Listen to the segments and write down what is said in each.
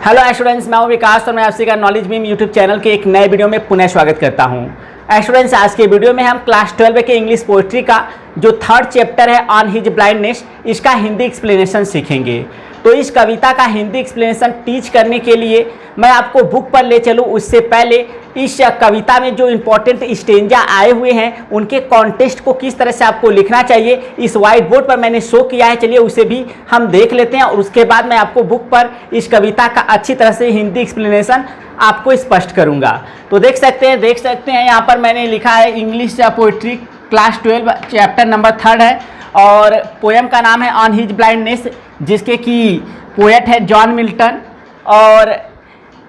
Hello students, मैं हूं विकास और मैं आपसे का नॉलेज बीम यूट्यूब चैनल के एक नए वीडियो में पुनः स्वागत करता हूं। स्टूडेंट्स, आज के वीडियो में हम क्लास 12 के इंग्लिश पोइट्री का जो थर्ड चैप्टर है ऑन हिज ब्लाइंडनेस, इसका हिंदी एक्सप्लेनेशन सीखेंगे। तो इस कविता का हिंदी एक्सप्लेनेशन टीच करने के लिए मैं आपको बुक पर ले चलूँ उससे पहले इस कविता में जो इम्पोर्टेंट स्टेंजा आए हुए हैं उनके कॉन्टेक्स्ट को किस तरह से आपको लिखना चाहिए इस वाइट बोर्ड पर मैंने शो किया है। चलिए उसे भी हम देख लेते हैं और उसके बाद मैं आपको बुक पर इस कविता का अच्छी तरह से हिंदी एक्सप्लेनेशन आपको स्पष्ट करूंगा। तो देख सकते हैं यहाँ पर मैंने लिखा है English poetry class 12 chapter number 3 है और पोएम का नाम है ऑन हिज ब्लाइंडनेस, जिसके कि पोएट है जॉन मिल्टन। और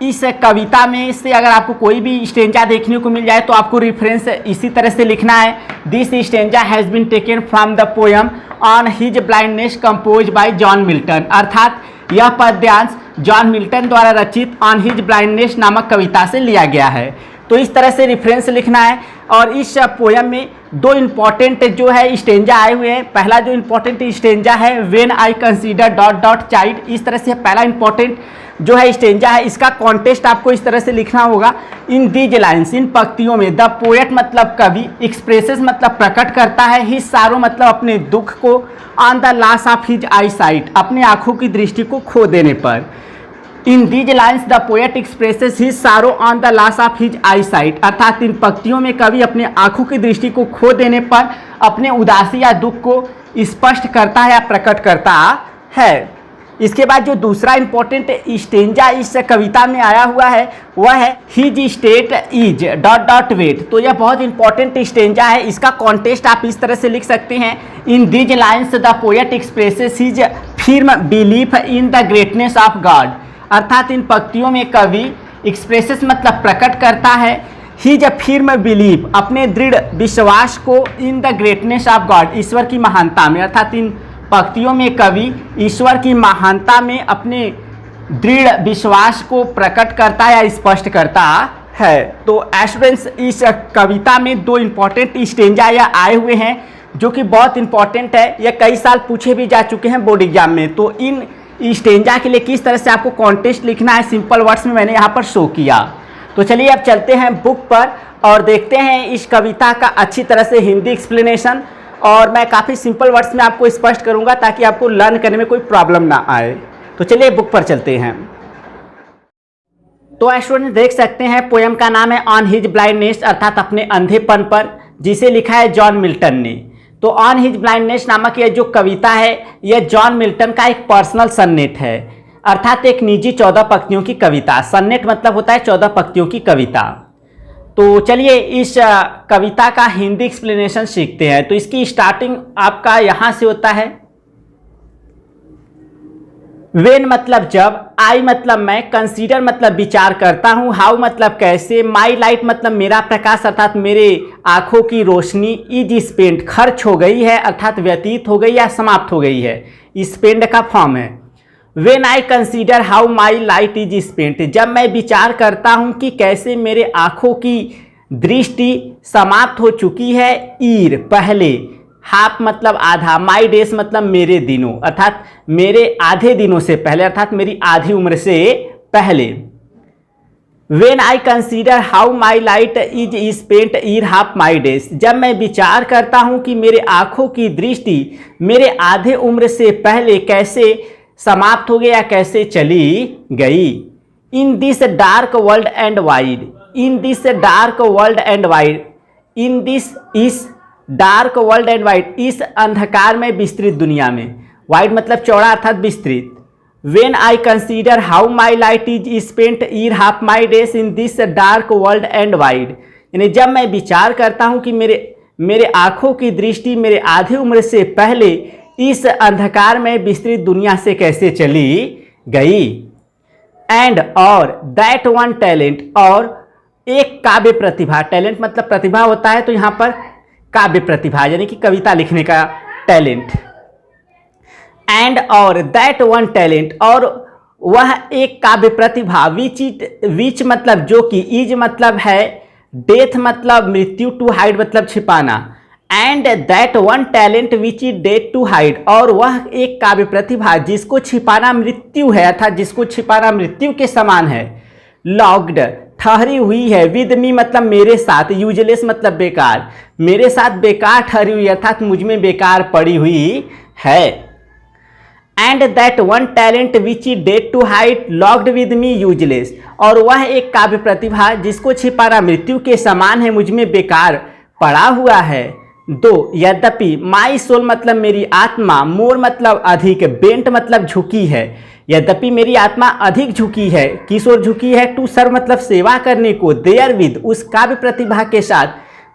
इस कविता में से अगर आपको कोई भी स्टेंजा देखने को मिल जाए तो आपको रेफरेंस इसी तरह से लिखना है। This stanza has been taken from the poem on his blindness compose by John Milton, अर्थात यह पद्यांश जॉन मिल्टन द्वारा रचित ऑन हिज ब्लाइंडनेस नामक कविता से लिया गया है। तो इस तरह से रेफरेंस लिखना है। और इस पोएम में दो इम्पॉर्टेंट जो है स्टेंजा आए हुए हैं। पहला जो इम्पोर्टेंट स्टेंजा है when I consider dot dot child, इस तरह से पहला इम्पोर्टेंट जो है स्टेंजा है। इसका कॉन्टेक्स्ट आपको इस तरह से लिखना होगा। इन दीज लाइन्स, इन पंक्तियों में द पोएट मतलब कवि, एक्सप्रेसेस मतलब प्रकट करता है, हिज सारो मतलब अपने दुख को, on the loss of his eyesight अपने आँखों की दृष्टि को खो देने पर। In these lines the poet expresses his sorrow on the loss of his eyesight, अर्थात इन पंक्तियों में कवि अपने आँखों की दृष्टि को खो देने पर अपने उदासी या दुख को स्पष्ट करता है या प्रकट करता है। इसके बाद जो दूसरा इंपॉर्टेंट स्टेंजा इस कविता में आया हुआ है वह है his state is dot dot wait. तो यह बहुत इंपॉर्टेंट स्टेंजा है। इसका कॉन्टेक्स्ट आप इस तरह से लिख सकते हैं। इन these lines the poet expresses his firm belief in the greatness of God, अर्थात इन पंक्तियों में कवि एक्सप्रेसेस मतलब प्रकट करता है, हिज फर्म बिलीफ अपने दृढ़ विश्वास को, in the greatness of God ईश्वर की महानता में, अर्थात इन पंक्तियों में कवि ईश्वर की महानता में अपने दृढ़ विश्वास को प्रकट करता है या स्पष्ट करता है। तो स्टूडेंट्स, इस कविता में दो इम्पॉर्टेंट स्टेंजा या आए हुए हैं जो कि बहुत इंपॉर्टेंट है। यह कई साल पूछे भी जा चुके हैं बोर्ड एग्जाम में। तो इन स्टेंजा के लिए किस तरह से आपको कॉन्टेक्स्ट लिखना है सिंपल वर्ड्स में मैंने यहाँ पर शो किया। तो चलिए अब चलते हैं बुक पर और देखते हैं इस कविता का अच्छी तरह से हिंदी एक्सप्लेनेशन। और मैं काफ़ी सिंपल वर्ड्स में आपको स्पष्ट करूँगा ताकि आपको लर्न करने में कोई प्रॉब्लम ना आए। तो चलिए बुक पर चलते हैं। तो स्टूडेंट देख सकते हैं पोएम का नाम है ऑन हिज ब्लाइंडनेस, अर्थात अपने अंधेपन पर, जिसे लिखा है जॉन मिल्टन ने। तो ऑन हिज ब्लाइंडनेस नामक यह जो कविता है यह जॉन मिल्टन का एक पर्सनल सन्नेट है, अर्थात एक निजी 14 पंक्तियों की कविता। सन्नेट मतलब होता है 14 पंक्तियों की कविता। तो चलिए इस कविता का हिंदी एक्सप्लेनेशन सीखते हैं। तो इसकी स्टार्टिंग आपका यहाँ से होता है। वेन मतलब जब, आई मतलब मैं, कंसीडर मतलब विचार करता हूँ, हाउ मतलब कैसे, माई लाइट मतलब मेरा प्रकाश अर्थात मेरे आँखों की रोशनी, इज स्पेंड खर्च हो गई है अर्थात व्यतीत हो गई या समाप्त हो गई है, स्पेंड का फॉर्म है। When I consider how my light is spent, जब मैं विचार करता हूँ कि कैसे मेरे आँखों की दृष्टि समाप्त हो चुकी है, ईर पहले, हाफ मतलब आधा, माई डेज मतलब मेरे दिनों अर्थात मेरे आधे दिनों से पहले अर्थात मेरी आधी उम्र से पहले। When I consider how my light is spent ere half my days, जब मैं विचार करता हूँ कि मेरे आँखों की दृष्टि मेरे आधे उम्र से पहले कैसे समाप्त हो गई या कैसे चली गई। इन this dark world and wide, in this dark world and wide, in this इस डार्क वर्ल्ड एंड वाइड, इस अंधकार में विस्तृत दुनिया में, वाइड मतलब चौड़ा अर्थात विस्तृत। When I consider how my light is spent ere half my days in this dark world and wide, यानी जब मैं विचार करता हूँ कि मेरे आँखों की दृष्टि मेरे आधे उम्र से पहले इस अंधकार में विस्तृत दुनिया से कैसे चली गई। एंड और दैट वन टैलेंट, और एक काव्य प्रतिभा, टैलेंट मतलब प्रतिभा होता है तो यहाँ पर काव्य प्रतिभा यानी कि कविता लिखने का टैलेंट। एंड और दैट वन टैलेंट, और वह एक काव्य प्रतिभा, विच मतलब जो कि, इज मतलब है, डेथ मतलब मृत्यु, टू हाइड मतलब छिपाना, and that one talent which is death to hide, और वह एक काव्य प्रतिभा जिसको छिपाना मृत्यु है, अर्थात जिसको छिपाना मृत्यु के समान है। लॉक्ड ठहरी हुई है, विद मी मतलब मेरे साथ, यूजलेस मतलब बेकार, मेरे साथ बेकार ठहरी हुई अर्थात मुझ में बेकार पड़ी हुई है। And that one talent which is death to hide lodged with me useless, और वह एक काव्य प्रतिभा जिसको छिपाना मृत्यु के समान है, मुझ में बेकार पड़ा हुआ है। दो यद्यपि, माई सोल मतलब मेरी आत्मा, मोर मतलब अधिक, बेंट मतलब झुकी है, यद्यपि मेरी आत्मा अधिक झुकी है, किस ओर झुकी है, टू सर्व मतलब सेवा करने को, देयर विद उस काव्य प्रतिभा के साथ,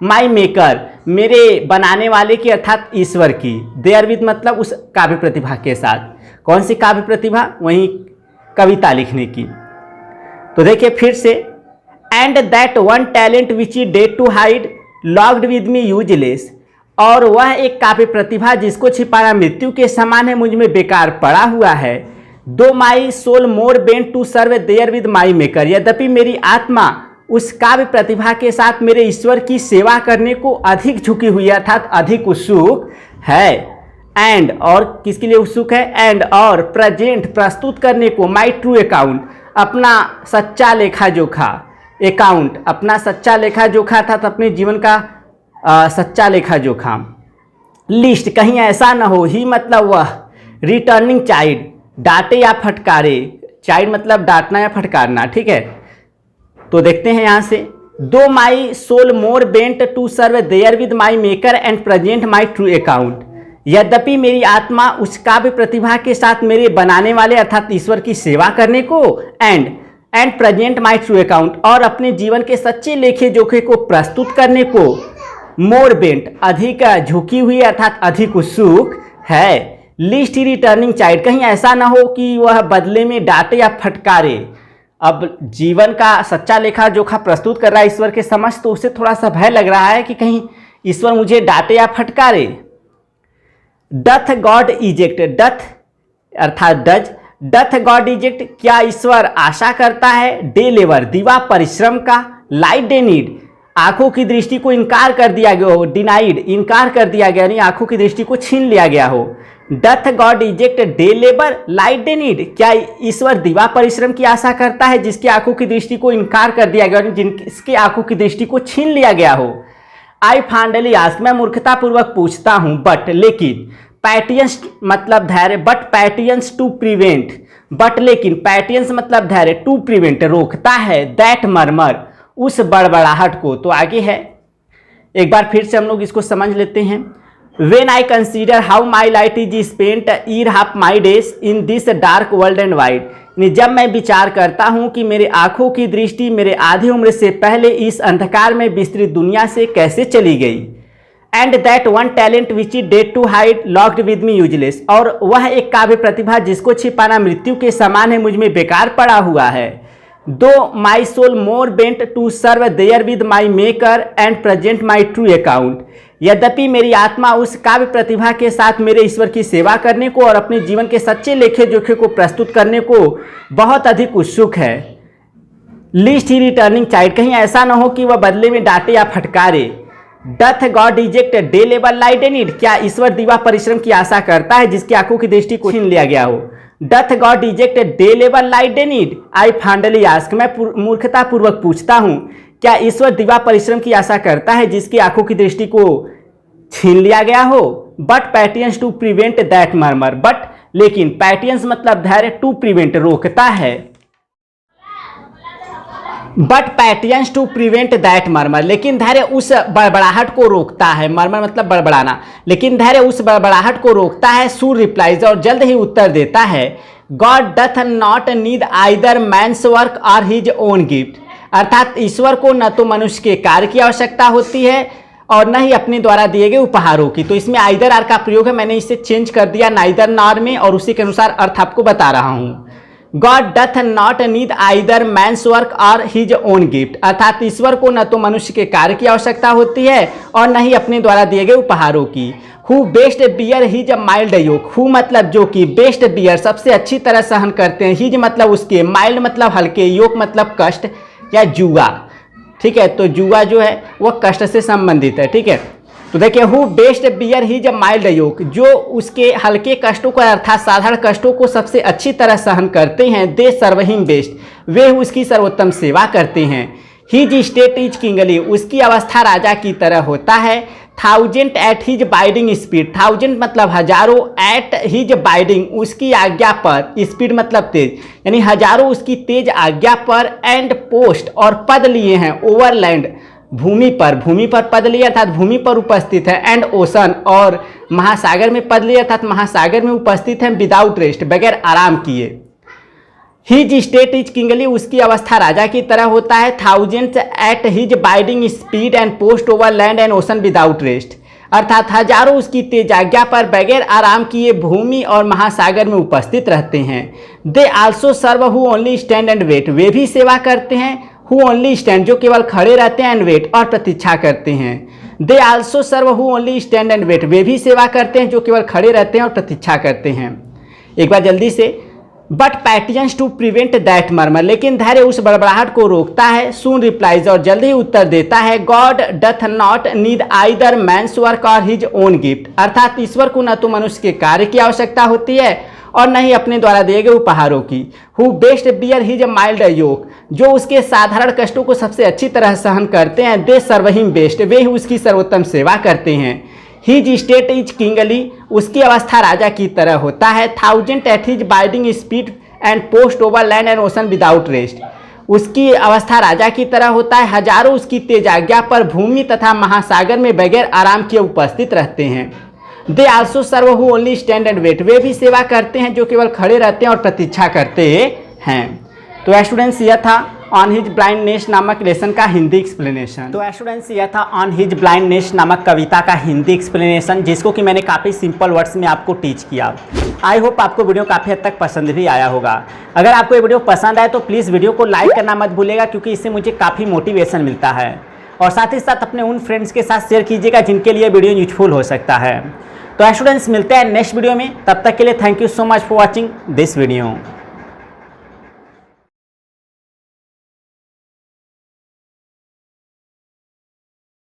माई मेकर मेरे बनाने वाले की अर्थात ईश्वर की, देयर विद मतलब उस काव्य प्रतिभा के साथ। कौन सी काव्य प्रतिभा, वहीं कविता लिखने की। तो देखिए फिर से, and that one talent which is death to hide lodged with me useless, और वह एक काव्य प्रतिभा जिसको छिपाना मृत्यु के समान है, मुझ में बेकार पड़ा हुआ है। Though my soul more bent to serve therewith my maker, यद्यपि मेरी आत्मा उस काव्य प्रतिभा के साथ मेरे ईश्वर की सेवा करने को अधिक झुकी हुई है, अर्थात अधिक उत्सुक है। एंड और किसके लिए उत्सुक है, एंड और प्रेजेंट प्रस्तुत करने को, माई ट्रू अकाउंट अपना सच्चा लेखा जोखा, अकाउंट अपना सच्चा लेखा जोखा अर्थात अपने जीवन का सच्चा लेखा जोखा। लिस्ट कहीं ऐसा न हो, ही मतलब वह, रिटर्निंग चाइल्ड डांटे या फटकारे, चाइल्ड मतलब डांटना या फटकारना, ठीक है। तो देखते हैं यहाँ से, though my soul more bent to serve therewith my maker and present my true account, यद्यपि मेरी आत्मा उस काव्य प्रतिभा के साथ मेरे बनाने वाले अर्थात ईश्वर की सेवा करने को, and present my true account और अपने जीवन के सच्चे लेखे जोखे को प्रस्तुत करने को, मोर बेंट अधिक झुकी हुई अर्थात अधिक उत्सुक है। लिस्ट ही रिटर्निंग चाइल्ड कहीं ऐसा ना हो कि वह बदले में डांटे या फटकारे। अब जीवन का सच्चा लेखा जोखा प्रस्तुत कर रहा है ईश्वर के समक्ष, तो उसे थोड़ा सा भय लग रहा है कि कहीं ईश्वर मुझे डांटे या फटकारे। डथ गॉड इजेक्ट, डथ अर्थात डज, डथ गॉड इजेक्ट क्या ईश्वर आशा करता है, डे लेबर दिवा परिश्रम का, लाइट डे नीड आंखों की दृष्टि को इनकार कर दिया गया हो, डिनाइड इनकार कर दिया गया, यानी आंखों की दृष्टि को छीन लिया गया हो। Doth God eject day labour light day need क्या ईश्वर दिवा परिश्रम की आशा करता है जिसकी आंखों की दृष्टि को इनकार कर दिया गया, जिनकी आंखों की दृष्टि को छीन लिया गया हो। आई फाइनली आस्क मैं मूर्खतापूर्वक पूछता हूं, बट लेकिन, पैटियंस मतलब धैर्य, but patience to prevent, but लेकिन पैटियंस मतलब धैर्य, टू प्रिवेंट रोकता है, दैट मरमर उस बड़बड़ाहट को। तो आगे है, एक बार फिर से हम लोग इसको समझ लेते हैं। When I consider how my light is spent year half my days in this dark world and wide, जब मैं विचार करता हूं कि मेरे आंखों की दृष्टि मेरे आधी उम्र से पहले इस अंधकार में विस्तृत दुनिया से कैसे चली गई। And that one talent which is death to hide lodged with me useless, और वह एक काव्य प्रतिभा जिसको छिपाना मृत्यु के समान है, मुझ में बेकार पड़ा हुआ है। Though my soul more bent to serve therewith my maker and present my true account, यद्यपि मेरी आत्मा उस काव्य प्रतिभा के साथ मेरे ईश्वर की सेवा करने को और अपने जीवन के सच्चे लेखे जोखे को प्रस्तुत करने को बहुत अधिक उत्सुक है। लिस्ट ही रिटर्निंग चाइल्ड कहीं ऐसा न हो कि वह बदले में डांटे या फटकारे। Doth God eject day labour light and need क्या ईश्वर दिवा परिश्रम की आशा करता है जिसकी आंखों की दृष्टि को छीन लिया गया हो। Doth God eject day labour light day need I finally ask मैं मूर्खतापूर्वक पूछता हूँ, क्या ईश्वर दिवा परिश्रम की आशा करता है जिसकी आंखों की दृष्टि को छीन लिया गया हो। But patience to prevent that murmur, but लेकिन पैटियंस मतलब धैर्य, टू प्रिवेंट रोकता है, but patience to prevent that murmur लेकिन धैर्य उस बड़बड़ाहट को रोकता है। मर्मर मतलब बड़बड़ाना, लेकिन धैर्य उस बड़बड़ाहट को रोकता है। सूर रिप्लाइज और जल्द ही उत्तर देता है, God doth not need either man's work और हिज ओन गिफ्ट, अर्थात ईश्वर को न तो मनुष्य के कार्य की आवश्यकता होती है और न ही अपने द्वारा दिए गए उपहारों की। तो इसमें आइदर आर का प्रयोग है, मैंने इसे चेंज कर दिया नाइदर नॉर में और उसी के अनुसार अर्थ आपको बता रहा हूँ। God doth not need either man's work और हिज ओन गिफ्ट, अर्थात ईश्वर को न तो मनुष्य के कार्य की आवश्यकता होती है और न ही अपने द्वारा दिए गए उपहारों की। Who best bear his mild yoke, who मतलब जो कि, बेस्ट बियर सबसे अच्छी तरह सहन करते हैं, हिज मतलब उसके, माइल्ड मतलब हल्के, योक मतलब कष्ट या जुआ। ठीक है, तो जुआ जो है वह कष्ट से संबंधित है। ठीक है, तो देखिए, who best bear his mild yoke, जो उसके हल्के कष्टों को अर्थात साधारण कष्टों को सबसे अच्छी तरह सहन करते हैं। दे सर्व हिम बेस्ट, वे उसकी सर्वोत्तम सेवा करते हैं। हिज स्टेट इज किंगली, उसकी अवस्था राजा की तरह होता है। Thousand at his biding speed, thousand मतलब हजारों, एट हिज बाइडिंग उसकी आज्ञा पर, स्पीड मतलब तेज, यानी हजारों उसकी तेज आज्ञा पर। एंड पोस्ट और पद लिए हैं, ओवरलैंड भूमि पर पद लिए अर्थात भूमि पर उपस्थित है। एंड ओशन और महासागर में पद लिए अर्थात महासागर में उपस्थित है। विदाउट रेस्ट बगैर आराम किए। हिज स्टेट इज किंगली, उसकी अवस्था राजा की तरह होता है। Thousands at his biding speed and post over land and ocean without rest, अर्थात हजारों उसकी तेज आज्ञा पर बगैर आराम किए भूमि और महासागर में उपस्थित रहते हैं। They also serve who only stand and wait, वे भी सेवा करते हैं। हु ओनली स्टैंड, जो केवल खड़े रहते हैं। एंड वेट और प्रतीक्षा करते हैं। They also serve who only stand and wait, वे भी सेवा करते हैं जो केवल खड़े रहते हैं और प्रतीक्षा करते हैं। एक बार जल्दी से, but patience to prevent that murmur, लेकिन धैर्य उस बड़बड़ाहट को रोकता है। सून रिप्लाइज और जल्दी ही उत्तर देता है। God doth not need either man's work और हिज ओन गिफ्ट, अर्थात ईश्वर को न तो मनुष्य के कार्य की आवश्यकता होती है और न ही अपने द्वारा दिए गए उपहारों की। Who best bear his mild yoke, जो उसके साधारण कष्टों को सबसे अच्छी तरह सहन करते हैं। दे सर्व हिम बेस्ट, वे उसकी सर्वोत्तम सेवा करते हैं। हिज स्टेट इज किंगली, उसकी अवस्था राजा की तरह होता है। Thousand at his biding speed and post over land and ocean without rest, उसकी अवस्था राजा की तरह होता है। हजारों उसकी तेज आज्ञा पर भूमि तथा महासागर में बगैर आराम किए उपस्थित रहते हैं। They also serve who only stand and wait, वे भी सेवा करते हैं जो केवल खड़े रहते हैं और प्रतीक्षा करते हैं। तो स्टूडेंट्स, यह था ऑन हिज ब्लाइंडनेस नामक लेसन का हिंदी एक्सप्लेनेशन। तो स्टूडेंट्स, यह था ऑन हिज ब्लाइंडनेस नामक कविता का हिंदी एक्सप्लेनेशन, जिसको कि मैंने काफ़ी सिंपल वर्ड्स में आपको टीच किया। आई होप आपको वीडियो काफ़ी हद तक पसंद भी आया होगा। अगर आपको ये वीडियो पसंद आए तो प्लीज़ वीडियो को लाइक करना मत भूलिएगा, क्योंकि इससे मुझे काफ़ी मोटिवेशन मिलता है। और साथ ही साथ अपने उन फ्रेंड्स के साथ शेयर कीजिएगा जिनके लिए वीडियो यूजफुल हो सकता है। तो स्टूडेंट्स, मिलते हैं नेक्स्ट वीडियो में, तब तक के लिए thank you so much for watching this video.